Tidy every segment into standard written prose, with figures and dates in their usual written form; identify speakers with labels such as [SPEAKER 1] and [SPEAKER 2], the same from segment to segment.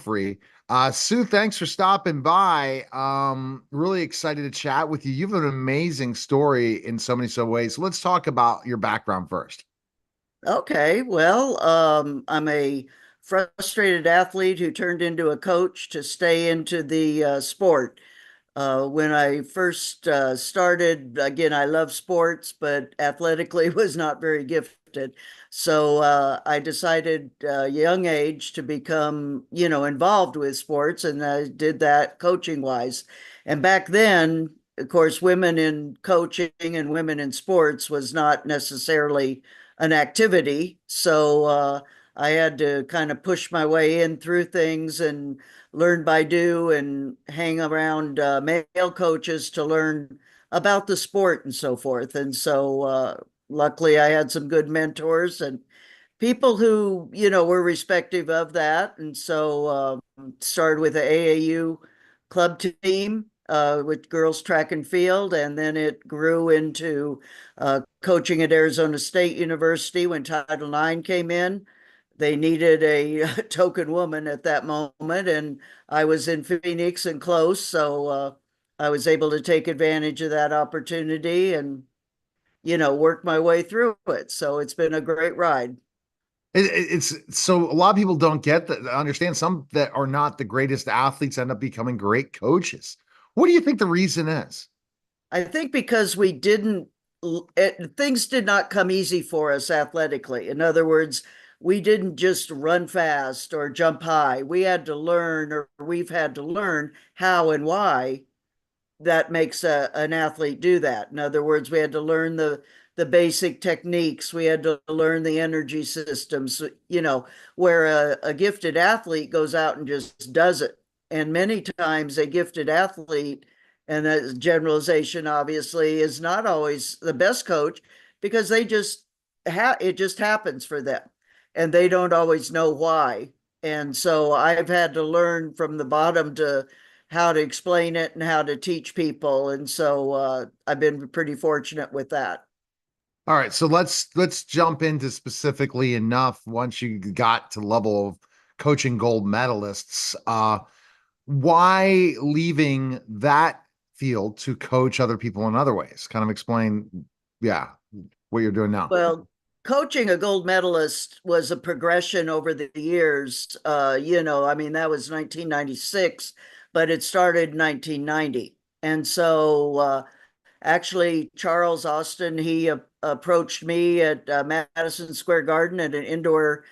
[SPEAKER 1] Humphrey. Sue, thanks for stopping by. Really excited to chat with you. You have an amazing story in so ways. So let's talk about your background first.
[SPEAKER 2] Okay, well, I'm a frustrated athlete who turned into a coach to stay into the sport. When I first started, again, I love sports, but athletically was not very gifted. So I decided young age to become, involved with sports, and I did that coaching wise. And back then, of course, women in coaching and women in sports was not necessarily an activity. So I had to kind of push my way in through things and learn by do and hang around male coaches to learn about the sport and so forth. And so luckily I had some good mentors and people who, were respective of that. And so started with the AAU club team with girls track and field, and then it grew into coaching at Arizona State University when Title IX came in. They needed a token woman at that moment, and I was in Phoenix and close, so I was able to take advantage of that opportunity and work my way through it. So it's been a great ride.
[SPEAKER 1] It's so a lot of people don't get that, understand some that are not the greatest athletes end up becoming great coaches. What do you think the reason is?
[SPEAKER 2] I think because things did not come easy for us athletically. In other words, we didn't just run fast or jump high. We had to learn, or we've had to learn how and why that makes an athlete do that. In other words, we had to learn the basic techniques. We had to learn the energy systems, where a gifted athlete goes out and just does it. And many times a gifted athlete, and a generalization obviously, is not always the best coach because it just happens for them and they don't always know why. And so I've had to learn from the bottom to how to explain it and how to teach people. And so I've been pretty fortunate with that.
[SPEAKER 1] All right, so let's jump into specifically enough once you got to level of coaching gold medalists. Why leaving that field to coach other people in other ways? Kind of explain, yeah, what you're doing now.
[SPEAKER 2] Well, coaching a gold medalist was a progression over the years. I mean, that was 1996, but it started in 1990. And so actually, Charles Austin, he approached me at Madison Square Garden at an indoor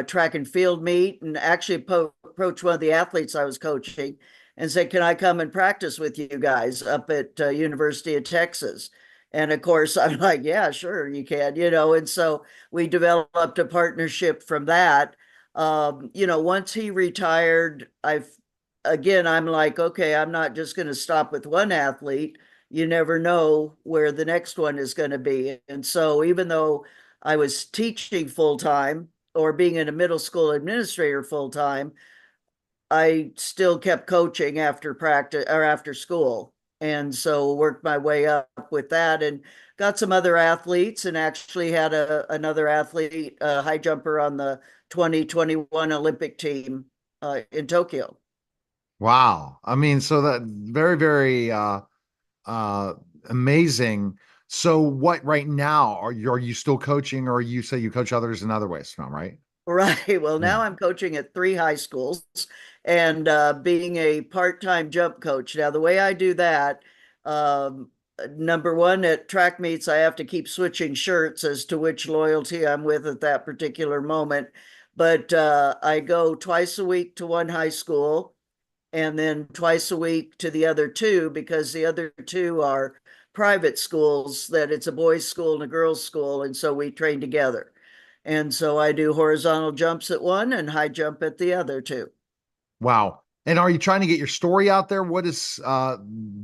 [SPEAKER 2] track and field meet, and actually approached one of the athletes I was coaching and said, "Can I come and practice with you guys up at University of Texas?" And of course, I'm like, "Yeah, sure, you can," And so we developed a partnership from that. Once he retired, I'm like, okay, I'm not just going to stop with one athlete. You never know where the next one is going to be. And so even though I was teaching full time or being in a middle school administrator full time, I still kept coaching after practice or after school. And so worked my way up with that and got some other athletes and actually had another athlete, a high jumper on the 2021 Olympic team in Tokyo.
[SPEAKER 1] Wow. I mean, so that very uh amazing. So what right now are you still coaching or you say you coach others in other ways now, right?
[SPEAKER 2] Right. Well,
[SPEAKER 1] Yeah.
[SPEAKER 2] now I'm coaching at three high schools and being a part-time jump coach. Now, the way I do that, um, number one, at track meets, I have to keep switching shirts as to which loyalty I'm with at that particular moment. But I go twice a week to one high school and then twice a week to the other two because the other two are private schools that it's a boys' school and a girls' school. And so we train together. And so I do horizontal jumps at one and high jump at the other two.
[SPEAKER 1] Wow. And are you trying to get your story out there? What is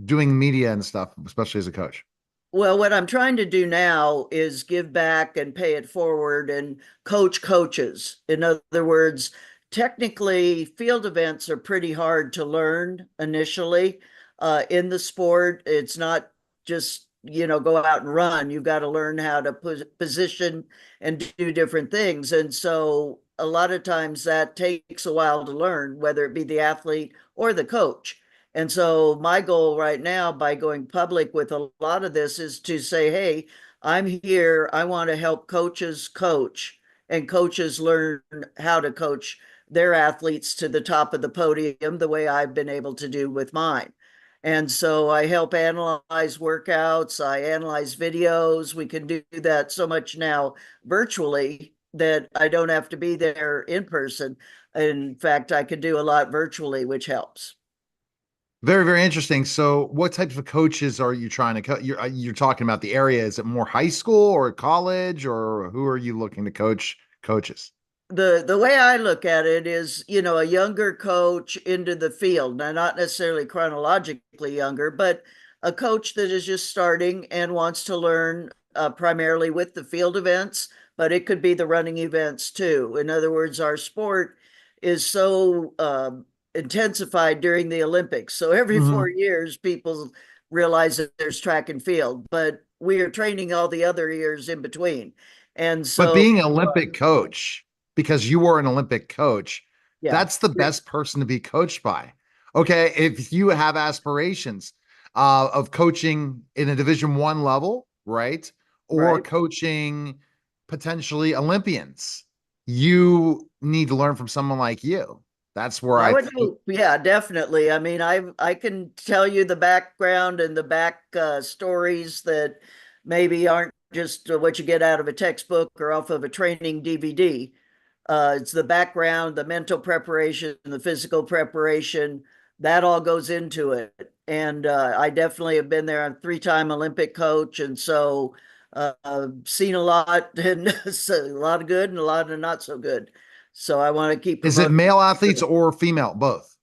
[SPEAKER 1] doing media and stuff, especially as a coach?
[SPEAKER 2] Well, what I'm trying to do now is give back and pay it forward and coach coaches. In other words, technically, field events are pretty hard to learn initially in the sport. It's not just go out and run. You've got to learn how to position and do different things. And so a lot of times that takes a while to learn, whether it be the athlete or the coach. And so my goal right now by going public with a lot of this is to say, hey, I'm here. I want to help coaches coach and coaches learn how to coach their athletes to the top of the podium the way I've been able to do with mine. And so I help analyze workouts, I analyze videos. We can do that so much now virtually that I don't have to be there in person. In fact, I can do a lot virtually, which helps.
[SPEAKER 1] Very, very interesting. So, what types of coaches are you trying to you're talking about the area? Is it more high school or college, or who are you looking to coaches?
[SPEAKER 2] The way I look at it is, a younger coach into the field. Now, not necessarily chronologically younger, but a coach that is just starting and wants to learn primarily with the field events, but it could be the running events too. In other words, our sport is so intensified during the Olympics. So every
[SPEAKER 1] Mhm.
[SPEAKER 2] 4 years, people realize that there's track and field, but we are training all the other years in between. And
[SPEAKER 1] But
[SPEAKER 2] so,
[SPEAKER 1] being an Olympic coach, because you were an Olympic coach,
[SPEAKER 2] yeah.
[SPEAKER 1] that's the best person to be coached by. Okay, if you have aspirations of coaching in a Division 1 level, right, or
[SPEAKER 2] Right.
[SPEAKER 1] coaching potentially Olympians, you need to learn from someone like you. That's where
[SPEAKER 2] I
[SPEAKER 1] I
[SPEAKER 2] would
[SPEAKER 1] think.
[SPEAKER 2] hope, yeah, definitely. I mean, I can tell you the background and the back stories that maybe aren't just what you get out of a textbook or off of a training DVD. It's the background, the mental preparation, the physical preparation, that all goes into it. And I definitely have been there. I'm a three-time Olympic coach, and so seen a lot, and so a lot of good and a lot of not so good. So I want to keep
[SPEAKER 1] Is it
[SPEAKER 2] promoting
[SPEAKER 1] male athletes or female? Both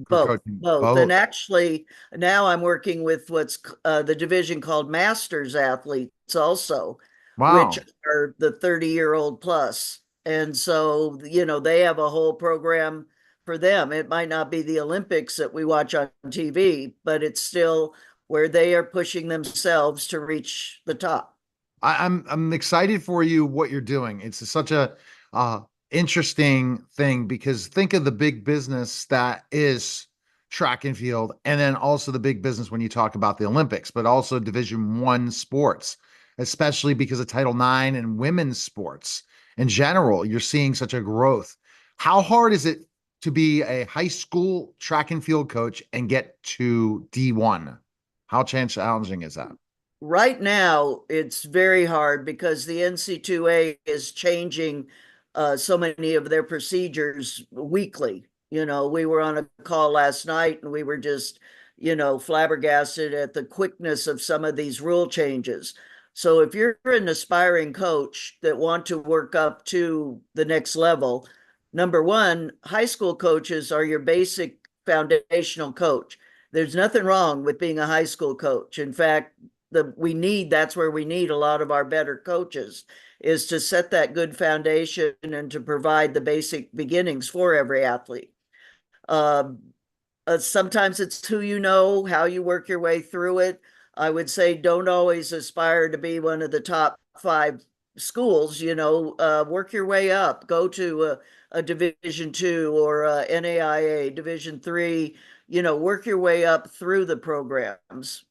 [SPEAKER 1] for
[SPEAKER 2] both,
[SPEAKER 1] coaching.
[SPEAKER 2] both. And
[SPEAKER 1] Both.
[SPEAKER 2] actually, now I'm working with what's the division called Masters athletes also, which
[SPEAKER 1] Wow.
[SPEAKER 2] are the 30-year-old plus. And so, they have a whole program for them. It might not be the Olympics that we watch on TV, but it's still where they are pushing themselves to reach the top.
[SPEAKER 1] I'm excited for you what you're doing. It's such a uh interesting thing because think of the big business that is track and field, and then also the big business when you talk about the Olympics, but also Division 1 sports, especially because of Title IX and women's sports in general. You're seeing such a growth. How hard is it to be a high school track and field coach and get to D1? How challenging is that?
[SPEAKER 2] Right now, it's very hard because the NC2A is changing so many of their procedures weekly. We were on a call last night and we were just, flabbergasted at the quickness of some of these rule changes. So if you're an aspiring coach that want to work up to the next level, number one, high school coaches are your basic foundational coach. There's nothing wrong with being a high school coach. In fact, that's where we need a lot of our better coaches, is to set that good foundation and to provide the basic beginnings for every athlete. Um, Sometimes it's who you know, how you work your way through it. I would say don't always aspire to be one of the top five schools. Work your way up. Go to a Division 2 or a NAIA Division 3. Work your way up through the programs.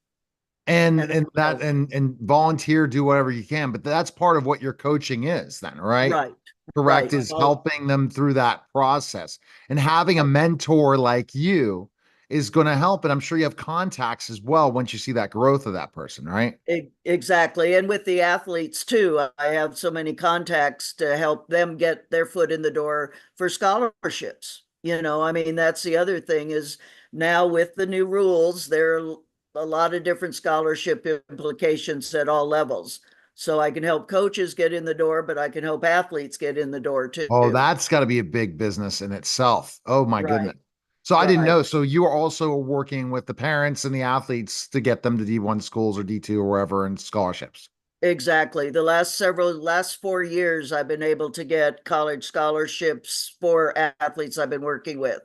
[SPEAKER 1] and
[SPEAKER 2] And
[SPEAKER 1] and that
[SPEAKER 2] so,
[SPEAKER 1] and volunteer, do whatever you can, but that's part of what your coaching is then, right?
[SPEAKER 2] right,
[SPEAKER 1] Correct,
[SPEAKER 2] right.
[SPEAKER 1] is
[SPEAKER 2] Well,
[SPEAKER 1] helping them through that process, and having a
[SPEAKER 2] right.
[SPEAKER 1] mentor like you is going to help. And I'm sure you have contacts as well once you see that growth of that person, right?
[SPEAKER 2] Exactly. And with the athletes too, I have so many contacts to help them get their foot in the door for scholarships. I mean, that's the other thing is now with the new rules, there are a lot of different scholarship implications at all levels. So I can help coaches get in the door, but I can help athletes get in the door
[SPEAKER 1] Oh,
[SPEAKER 2] too.
[SPEAKER 1] that's got to be a big business in itself. Oh my goodness.
[SPEAKER 2] Right,
[SPEAKER 1] So I didn't
[SPEAKER 2] right.
[SPEAKER 1] know. So you are also working with the parents and the athletes to get them to D1 schools or D2 or wherever and scholarships.
[SPEAKER 2] Exactly. Last 4 years, I've been able to get college scholarships for athletes I've been working with.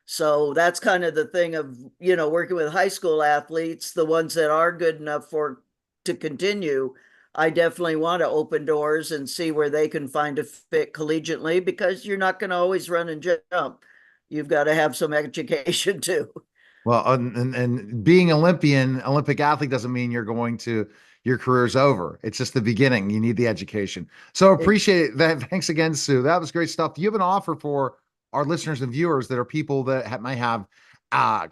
[SPEAKER 2] So that's kind of the thing of, working with high school athletes, the ones that are good enough for to continue, I definitely want to open doors and see where they can find a fit collegiately, because you're not going to always run and jump. You've got to have some education too.
[SPEAKER 1] Well, and being Olympic athlete doesn't mean you're going to your career's over. It's just the beginning. You need the education. So appreciate that. Thanks again, Sue. That was great stuff. Do you have an offer for our listeners and viewers that are people that might have uh,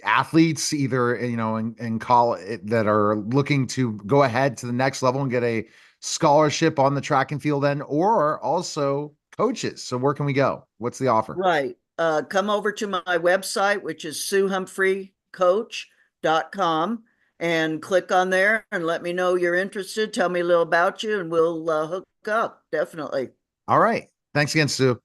[SPEAKER 1] athletes either in college that are looking to go ahead to the next level and get a scholarship on the track and field end, or also coaches? So where can we go? What's the offer?
[SPEAKER 2] Right. Come over to my website, which is SueHumphreyCoach.com, and click on there and let me know you're interested. Tell me a little about you and we'll hook up. Definitely.
[SPEAKER 1] All right. Thanks again, Sue.